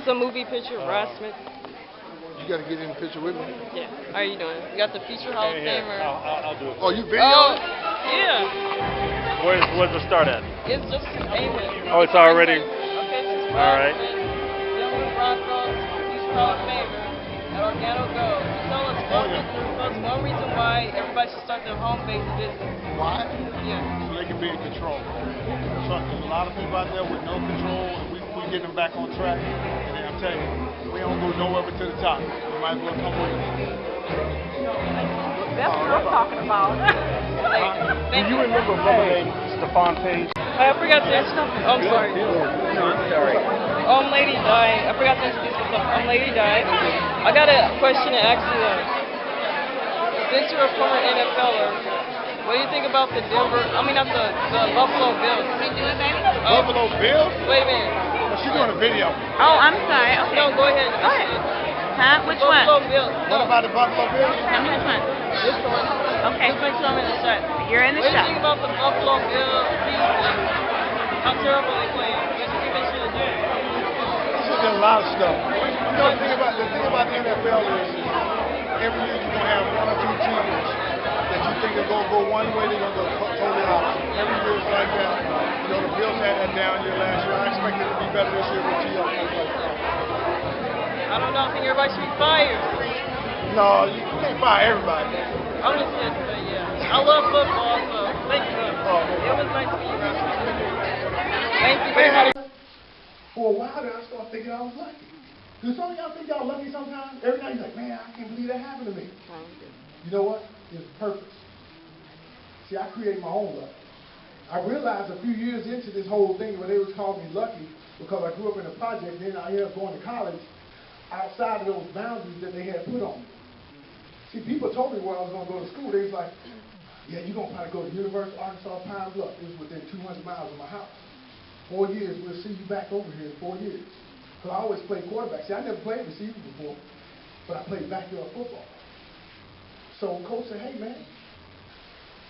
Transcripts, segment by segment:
It's a movie picture of Rod Smith. You got to get in the picture with me. Yeah. How are you doing? You got the feature Hall of Famer. I'll do it. Oh, you video? Oh, yeah. Where's the start at? It's just aiming. Oh, it's already. Okay, this is All Rod right. Smith, Denver Broncos feature Hall of Famer at Orlando Go. Tell us one reason why everybody should start their home base business. Why? Yeah. So they can be in control. So there's a lot of people out there with no control, and we get them back on track. And then I'm telling you, we don't go nowhere but to the top. You might as well come with us. That's what I'm talking about. Do you remember name Stephon Page? I forgot to introduce. Oh, I'm sorry. No, I'm sorry. Lady died. I forgot to introduce myself. Lady died. I got a question to ask you though. Since you're a former NFLer, what do you think about the Buffalo Bills? What are you doing, baby? Buffalo Bills? Wait a minute. Oh, she's doing a video. Oh, I'm sorry. Okay. No, go ahead. Go ahead. Huh? Which one? Buffalo Bills. What about the Buffalo Bills? Tell me which one. This one. Okay. Just make sure I'm in the shot. You're in the What do you shot. think about the Buffalo Bills season? How terrible they playing? What do you think they should have done? She's done a lot of stuff. You know, the thing about the NFL is every year you're going to have one or two teams that you think are going to go one way, they're going to go totally opposite. Every year it's like that. You know, the Bills had that down year last year. I expect it to be better this year with T.O. I don't know. I think everybody should be fired. No, you can't fire everybody. I'm just kidding, but yeah. I love football, so thank you. It was nice to meet you, Russell. Thank you very much. For a while there, I started thinking I was lucky. Do some of y'all think y'all lucky sometimes? Every night you're like, man, I can't believe that happened to me. You know what? It's purpose. See, I create my own luck. I realized a few years into this whole thing when they was calling me lucky because I grew up in a project, then I ended up going to college outside of those boundaries that they had put on me. See, people told me when I was going to go to school, they was like, yeah, you're going to probably go to University of Arkansas Pine Bluff. It was within 200 miles of my house. 4 years, we'll see you back over here in 4 years. Because I always played quarterback. See, I never played receiver before, but I played backyard football. So coach said, hey, man,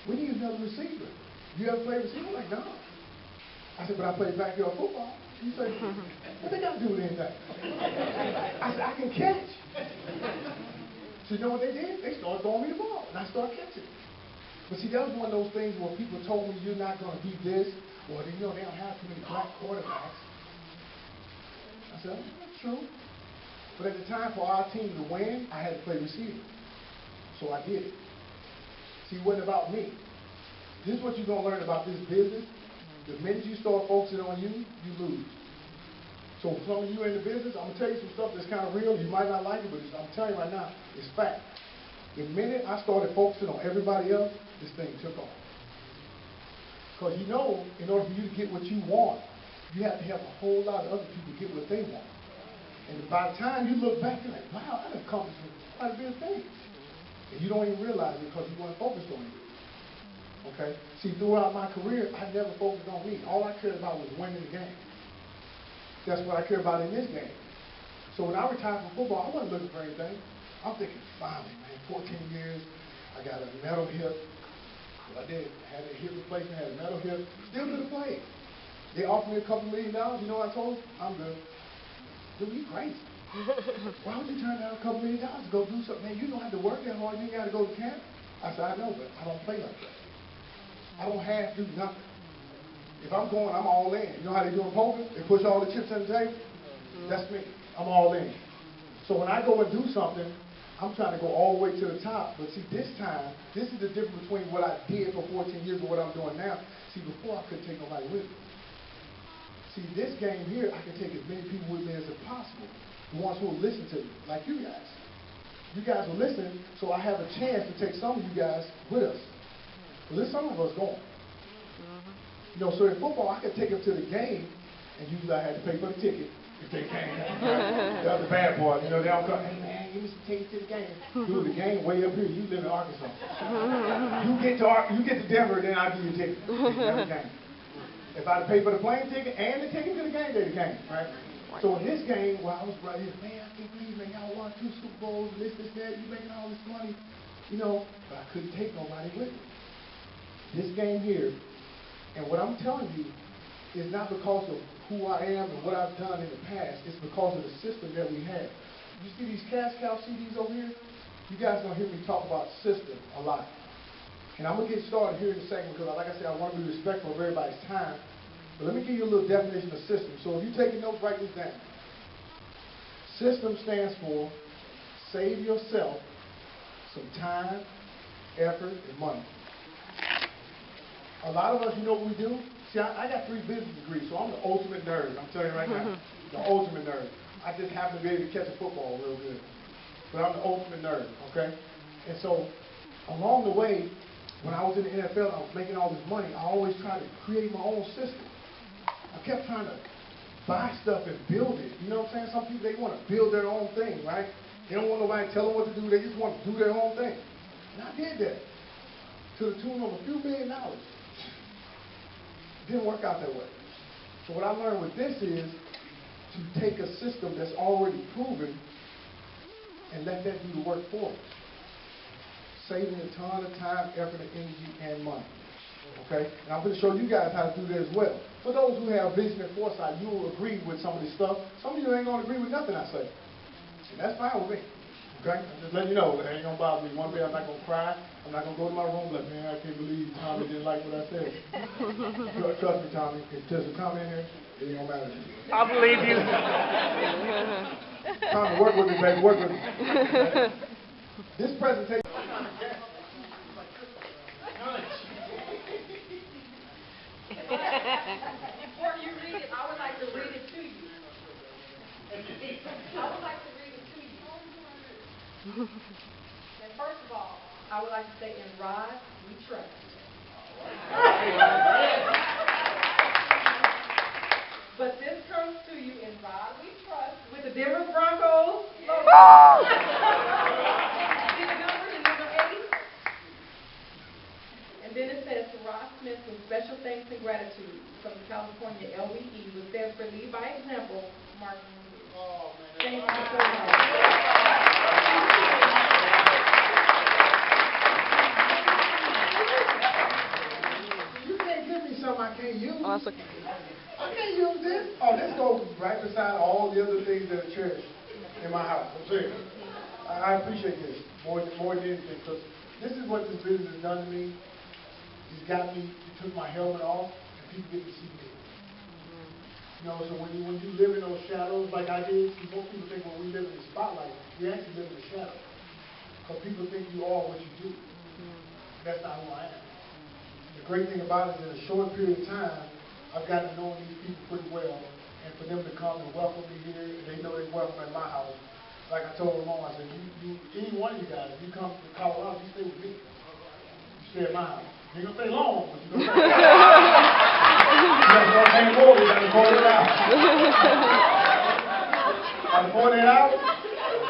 we need another receiver. You ever played receiver? I'm like, no. I said, but I played backyard football. He said, what they got to do with anything? I said, I can catch. So you know what they did? They started throwing me the ball, and I started catching. But see, that was one of those things where people told me you're not going to be this, or they know they don't have too many black quarterbacks. I said, oh, that's true. But at the time, for our team to win, I had to play receiver. So I did it. See, it wasn't about me. This is what you're going to learn about this business. The minute you start focusing on you, you lose. So for some of you in the business, I'm going to tell you some stuff that's kind of real. You might not like it, but I'm telling you right now, it's fact. The minute I started focusing on everybody else, this thing took off. Because you know, in order for you to get what you want, you have to help a whole lot of other people get what they want. And by the time you look back, you're like, wow, I accomplished quite a bit of things. And you don't even realize it because you weren't focused on you. Okay? See, throughout my career, I never focused on me. All I cared about was winning the game. That's what I care about in this game. So when I retired from football, I wasn't looking for anything. I'm thinking, finally, man, 14 years, I got a metal hip. Well, I did. I had a hip replacement, had a metal hip. Still could have played. They offered me a couple $1 million. You know what I told them? I'm good. Dude, you crazy. Why would you turn down a couple $1 million to go do something? Man, you don't have to work that hard. You ain't got to go to camp. I said, I know, but I don't play like that. I don't have to do nothing. If I'm going, I'm all in. You know how they do in poker? They push all the chips on the table? That's me. I'm all in. So when I go and do something, I'm trying to go all the way to the top. But see, this time, this is the difference between what I did for 14 years and what I'm doing now. See, before I couldn't take nobody with me. See, this game here, I can take as many people with me as possible. The ones who will listen to me, like you guys. You guys will listen, so I have a chance to take some of you guys with us. Well, there's some of us going. You know, so in football, I could take them to the game, and usually I had to pay for the ticket if they came. That's the bad part. You know, they don't come, hey, man, give me some tickets to the game. Dude, the game way up here. You live in Arkansas. You get to Denver, then I'll give you a ticket. The game. If I had to pay for the plane ticket and the ticket to the game, they're the game, right? So in this game, well, I was right here, man, I can't believe, man, y'all won 2 Super Bowls, and this, that, you making all this money, you know, but I couldn't take nobody with me. This game here, and what I'm telling you is not because of who I am and what I've done in the past is because of the system that we have. You see these cash cow CDs over here? You guys are going to hear me talk about system a lot. And I'm going to get started here in a second because, like I said, I want to be respectful of everybody's time. But let me give you a little definition of system. So if you're taking notes, write this down. System stands for save yourself some time, effort, and money. A lot of us, you know what we do? See, I got 3 business degrees, so I'm the ultimate nerd. I'm telling you right now, the ultimate nerd. I just happen to be able to catch a football real good. But I'm the ultimate nerd, okay? And so, along the way, when I was in the NFL and I was making all this money, I always tried to create my own system. I kept trying to buy stuff and build it. You know what I'm saying? Some people, they want to build their own thing, right? They don't want nobody to tell them what to do. They just want to do their own thing. And I did that to the tune of a few $1 million. It didn't work out that way. So what I learned with this is to take a system that's already proven and let that do the work for us, saving a ton of time, effort, and energy, and money. Okay? And I'm going to show you guys how to do that as well. For those who have vision and foresight, you will agree with some of this stuff. Some of you ain't going to agree with nothing I say. And that's fine with me. Okay? I'm just letting you know that ain't going to bother me. One day I'm not going to cry. I'm not going to go to my room like, man, I can't believe Tommy didn't like what I said. Trust me, Tommy. If there's a Tommy in here, it ain't going to matter to you. I believe you. Tommy, work with me, baby. Work with me. This presentation... Before you read it, I would like to read it to you. I would like to read it to you. And first of all, I would like to say, in Rod, we trust. But this comes to you in Rod, we trust, with the Denver Broncos logo. See the number, the number 8? And then it says, to Rod Smith, with special thanks and gratitude from the California LVE, was there for lead by example, Mark. Oh, man. Thank you so much. You can't give me something I can't use. Oh, that's okay. I can't use this. Oh, this goes right beside all the other things that are cherished in my house. I'm serious. I appreciate this more than anything, because this is what this business has done to me. It's got me, it took my helmet off, and people get to see me. You know, so when you live in those shadows like I did, most people think when we live in the spotlight, we actually live in the shadow. Because people think you are what you do. That's not who I am. The great thing about it is in a short period of time, I've gotten to know these people pretty well. And for them to come and welcome me here, and they know they're welcome at my house. Like I told Ramon, I said, any one of you guys, if you come to Colorado, you stay with me. You stay at my house. You ain't going to stay long, but you're going to stay. You got to start paying more, you got to 48 hours. After 48 hours,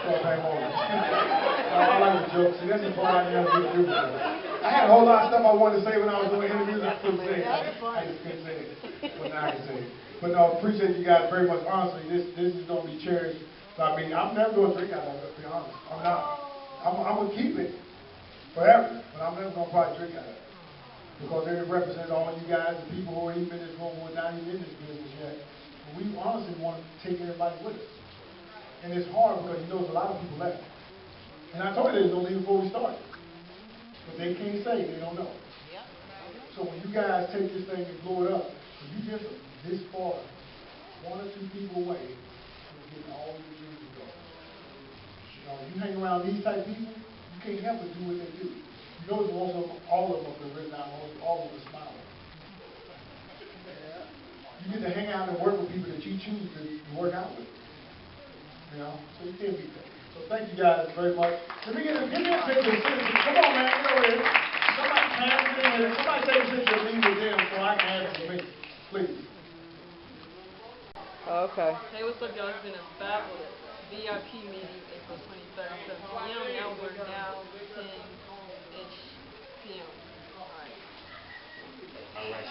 start paying more. I like the joke. See, that's the part I never do. I had a whole lot of stuff I wanted to say when I was doing interviews. I couldn't say it. I just couldn't say it. But now I can say it. But no, I appreciate you guys very much. Honestly, this is going to be cherished. So, I mean, I'm never going to drink out of it, to be honest. I'm not. I'm going to keep it forever, but I'm never going to probably drink out of it. Because it represents all of you guys, the people who are even in this room who are not even in this business yet. And we honestly want to take everybody with us. And it's hard because you know there's a lot of people left. And I told you they was going to leave before we started. But they can't say, they don't know. So when you guys take this thing and blow it up, if you just this far, 1 or 2 people away from getting all your dreams to go. You know, you hang around these type of people, you can't help but do what they do. You know, most of them, all of them have been written out, all of them smile. You get to hang out and work with people that you choose to work out with. You know, so you can't beat that. So thank you guys very much. Let me give me a picture. Come on, man, get over here. Somebody pass it in here. Somebody take a picture of me with them so I can have it for me. Please. Okay. Hey, what's up, y'all? It's been a fabulous VIP meeting April 23rd, 7 p.m. Now we're down 10-ish p.m. All right.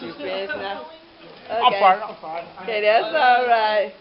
You finished now? Okay. I'm fine. Okay, that's all right.